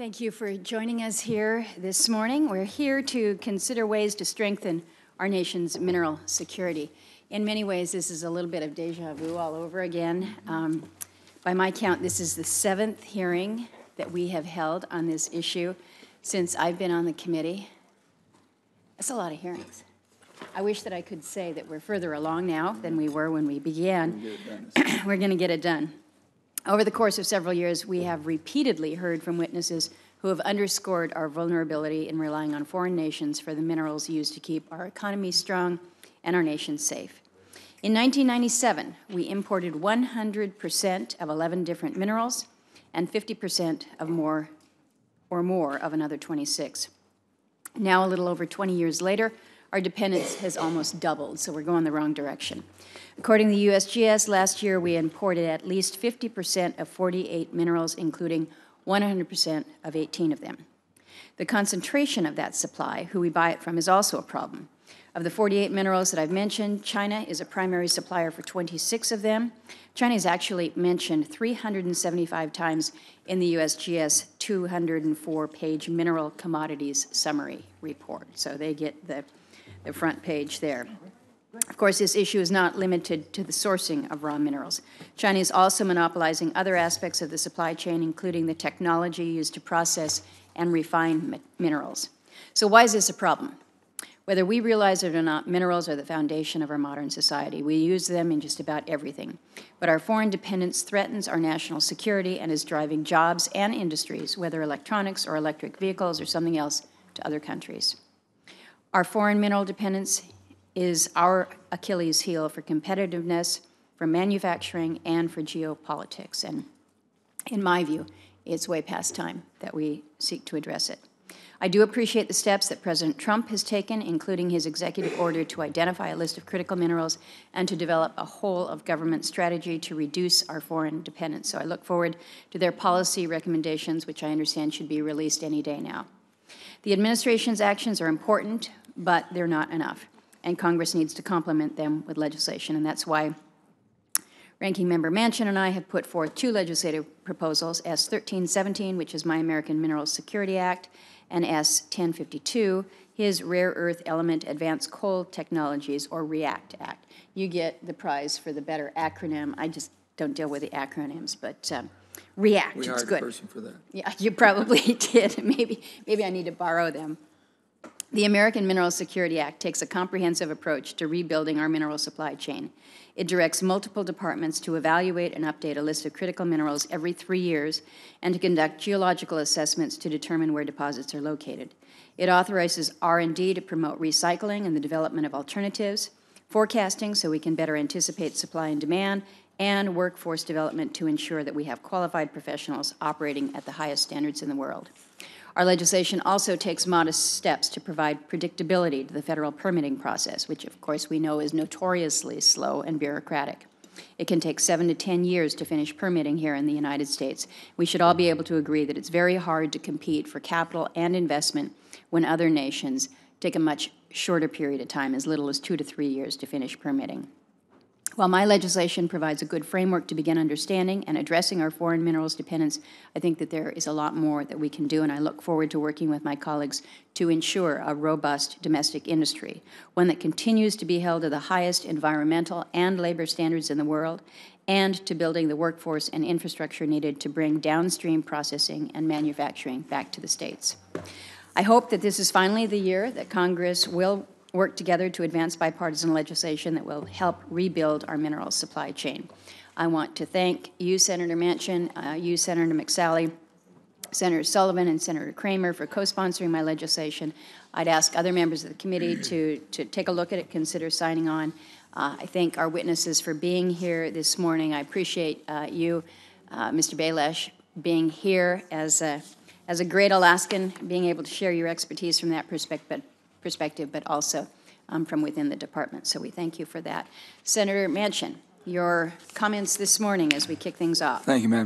Thank you for joining us here this morning. We're here to consider ways to strengthen our nation's mineral security. In many ways, this is a little bit of deja vu all over again. By my count, this is the 7th hearing that we have held on this issue since I've been on the committee. That's a lot of hearings. I wish that I could say that we're further along now than we were when we began. We're going to get it done. Over the course of several years, we have repeatedly heard from witnesses who have underscored our vulnerability in relying on foreign nations for the minerals used to keep our economy strong and our nation safe. In 1997, we imported 100% of 11 different minerals and 50% of more of another 26. Now, a little over 20 years later, our dependence has almost doubled, so we're going the wrong direction. According to the USGS, last year we imported at least 50% of 48 minerals, including 100% of 18 of them. The concentration of that supply, who we buy it from, is also a problem. Of the 48 minerals that I've mentioned, China is a primary supplier for 26 of them. China is actually mentioned 375 times in the USGS 204-page Mineral Commodities Summary Report. So they get the front page there. Of course, this issue is not limited to the sourcing of raw minerals. China is also monopolizing other aspects of the supply chain, including the technology used to process and refine minerals. So why is this a problem? Whether we realize it or not, minerals are the foundation of our modern society. We use them in just about everything. But our foreign dependence threatens our national security and is driving jobs and industries, whether electronics or electric vehicles or something else, to other countries. Our foreign mineral dependence is our Achilles heel for competitiveness, for manufacturing, and for geopolitics. And in my view, it's way past time that we seek to address it. I do appreciate the steps that President Trump has taken, including his executive order to identify a list of critical minerals and to develop a whole-of-government strategy to reduce our foreign dependence. So I look forward to their policy recommendations, which I understand should be released any day now. The administration's actions are important, but they're not enough, and Congress needs to complement them with legislation, and that's why Ranking Member Manchin and I have put forth 2 legislative proposals, S. 1317, which is my American Minerals Security Act, and S. 1052, his Rare Earth Element Advanced Coal Technologies, or REACT Act. You get the prize for the better acronym. I just don't deal with the acronyms, but REACT, it's good. We hired a person for that. Yeah, you probably did. Maybe I need to borrow them. The American Mineral Security Act takes a comprehensive approach to rebuilding our mineral supply chain. It directs multiple departments to evaluate and update a list of critical minerals every 3 years and to conduct geological assessments to determine where deposits are located. It authorizes R&D to promote recycling and the development of alternatives, forecasting so we can better anticipate supply and demand, and workforce development to ensure that we have qualified professionals operating at the highest standards in the world. Our legislation also takes modest steps to provide predictability to the federal permitting process, which of course we know is notoriously slow and bureaucratic. It can take 7 to 10 years to finish permitting here in the United States. We should all be able to agree that it's very hard to compete for capital and investment when other nations take a much shorter period of time, as little as 2 to 3 years to finish permitting. While my legislation provides a good framework to begin understanding and addressing our foreign minerals dependence, I think that there is a lot more that we can do, and I look forward to working with my colleagues to ensure a robust domestic industry, one that continues to be held to the highest environmental and labor standards in the world, and to building the workforce and infrastructure needed to bring downstream processing and manufacturing back to the states. I hope that this is finally the year that Congress will work together to advance bipartisan legislation that will help rebuild our mineral supply chain. I want to thank you, Senator Manchin, you, Senator McSally, Senator Sullivan, and Senator Kramer for co-sponsoring my legislation. I'd ask other members of the committee to take a look at it, consider signing on. I thank our witnesses for being here this morning. I appreciate you, Mr. Bailesh, being here as a great Alaskan, being able to share your expertise from that perspective, but also from within the department. So we thank you for that. Senator Manchin, your comments this morning as we kick things off. Thank you, Madam